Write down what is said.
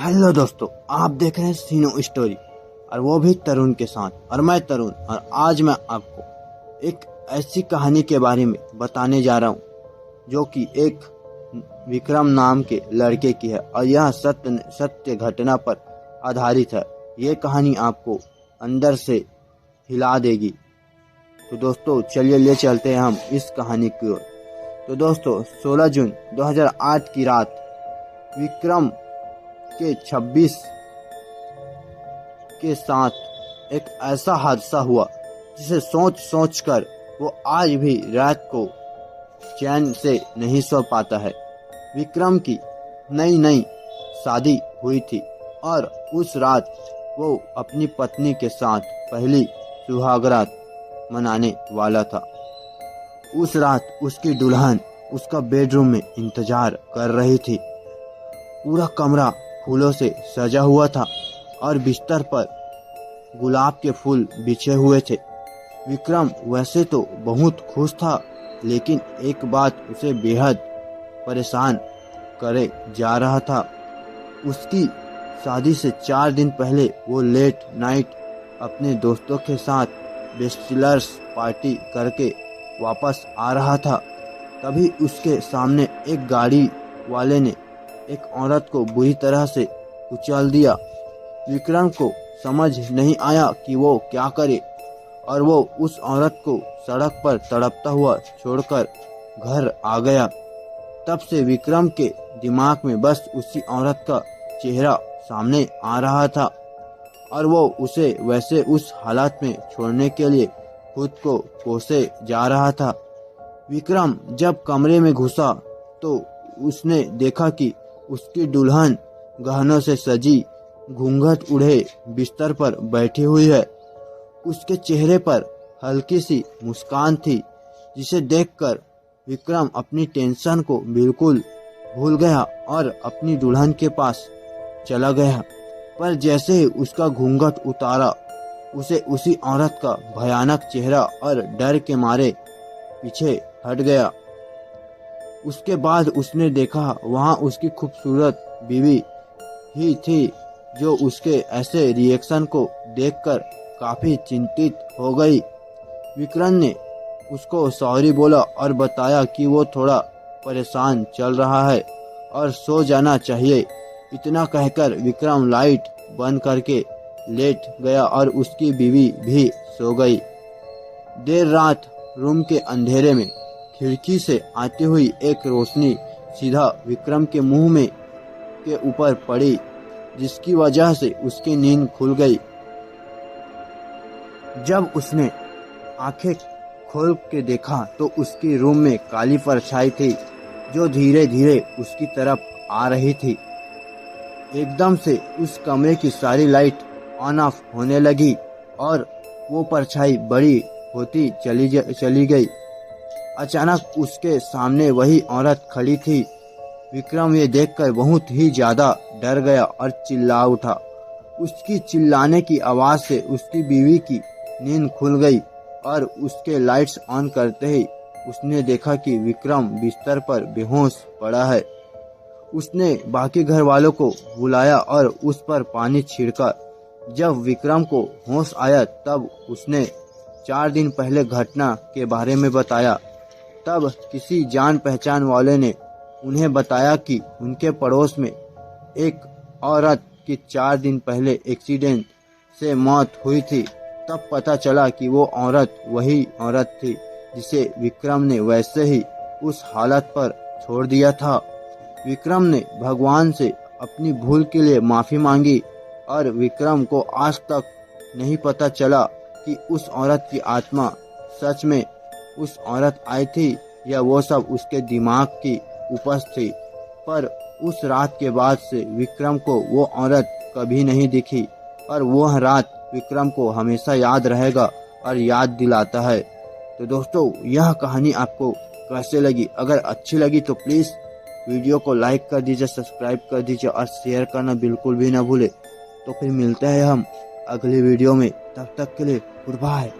Hello दोस्तों, आप देख रहे हैं सीनो स्टोरी और वो भी तरुण के साथ। और मैं तरुण, और आज मैं आपको एक ऐसी कहानी के बारे में बताने जा रहा हूँ जो कि एक विक्रम नाम के लड़के की है और यह सत्य घटना पर आधारित है। ये कहानी आपको अंदर से हिला देगी। तो दोस्तों चलिए ले चलते हैं हम इस कहानी की ओर। तो दोस्तों 16 जून 2008 की रात विक्रम के 26 के साथ एक ऐसा हादसा हुआ जिसे सोच कर वो आज भी रात को चैन से नहीं सो पाता है। विक्रम की नई शादी हुई थी और उस रात वो अपनी पत्नी के साथ पहली सुहागरात मनाने वाला था। उस रात उसकी दुल्हन उसका बेडरूम में इंतजार कर रही थी। पूरा कमरा फूलों से सजा हुआ था और बिस्तर पर गुलाब के फूल बिछे हुए थे। विक्रम वैसे तो बहुत खुश था, लेकिन एक बात उसे बेहद परेशान करे जा रहा था। उसकी शादी से 4 दिन पहले वो लेट नाइट अपने दोस्तों के साथ बैचलर्स पार्टी करके वापस आ रहा था। तभी उसके सामने एक गाड़ी वाले ने एक औरत को बुरी तरह से कुचल दिया। विक्रम को समझ नहीं आया कि वो क्या करे और वो उस औरत को सड़क पर तड़पता हुआ छोड़कर घर आ गया। तब से विक्रम के दिमाग में बस उसी औरत का चेहरा सामने आ रहा था और वो उसे वैसे उस हालत में छोड़ने के लिए खुद को कोसे जा रहा था। विक्रम जब कमरे में घुसा तो उसने देखा कि उसकी दुल्हन गहनों से सजी घूंघट उड़े बिस्तर पर बैठी हुई है। उसके चेहरे पर हल्की सी मुस्कान थी, जिसे देखकर विक्रम अपनी टेंशन को बिल्कुल भूल गया और अपनी दुल्हन के पास चला गया। पर जैसे ही उसका घूंघट उतारा, उसे उसी औरत का भयानक चेहरा और डर के मारे पीछे हट गया। उसके बाद उसने देखा वहां उसकी खूबसूरत बीवी ही थी, जो उसके ऐसे रिएक्शन को देखकर काफी चिंतित हो गई। विक्रम ने उसको सॉरी बोला और बताया कि वो थोड़ा परेशान चल रहा है और सो जाना चाहिए। इतना कहकर विक्रम लाइट बंद करके लेट गया और उसकी बीवी भी सो गई। देर रात रूम के अंधेरे में खिड़की से आती हुई एक रोशनी सीधा विक्रम के मुंह में के ऊपर पड़ी, जिसकी वजह से उसकी नींद खुल गई। जब उसने आंखें खोल के देखा तो उसकी रूम में काली परछाई थी, जो धीरे धीरे उसकी तरफ आ रही थी। एकदम से उस कमरे की सारी लाइट ऑन ऑफ होने लगी और वो परछाई बड़ी होती चली गई। अचानक उसके सामने वही औरत खड़ी थी। विक्रम ये देखकर बहुत ही ज्यादा डर गया और चिल्ला उठा। उसकी चिल्लाने की आवाज से उसकी बीवी की नींद खुल गई और उसके लाइट्स ऑन करते ही उसने देखा कि विक्रम बिस्तर पर बेहोश पड़ा है। उसने बाकी घर वालों को बुलाया और उस पर पानी छिड़का। जब विक्रम को होश आया तब उसने 4 दिन पहले घटना के बारे में बताया। तब किसी जान पहचान वाले ने उन्हें बताया कि उनके पड़ोस में एक औरत की 4 दिन पहले एक्सीडेंट से मौत हुई थी। तब पता चला कि वो औरत वही औरत थी जिसे विक्रम ने वैसे ही उस हालत पर छोड़ दिया था। विक्रम ने भगवान से अपनी भूल के लिए माफी मांगी और विक्रम को आज तक नहीं पता चला कि उस औरत की आत्मा सच में उस औरत आई थी या वो सब उसके दिमाग की उपज थी। पर उस रात के बाद से विक्रम को वो औरत कभी नहीं दिखी और वह रात विक्रम को हमेशा याद रहेगा और याद दिलाता है। तो दोस्तों यह कहानी आपको कैसे लगी? अगर अच्छी लगी तो प्लीज़ वीडियो को लाइक कर दीजिए, सब्सक्राइब कर दीजिए और शेयर करना बिल्कुल भी ना भूले। तो फिर मिलते हैं हम अगली वीडियो में, तब तक के लिए गुड बाय।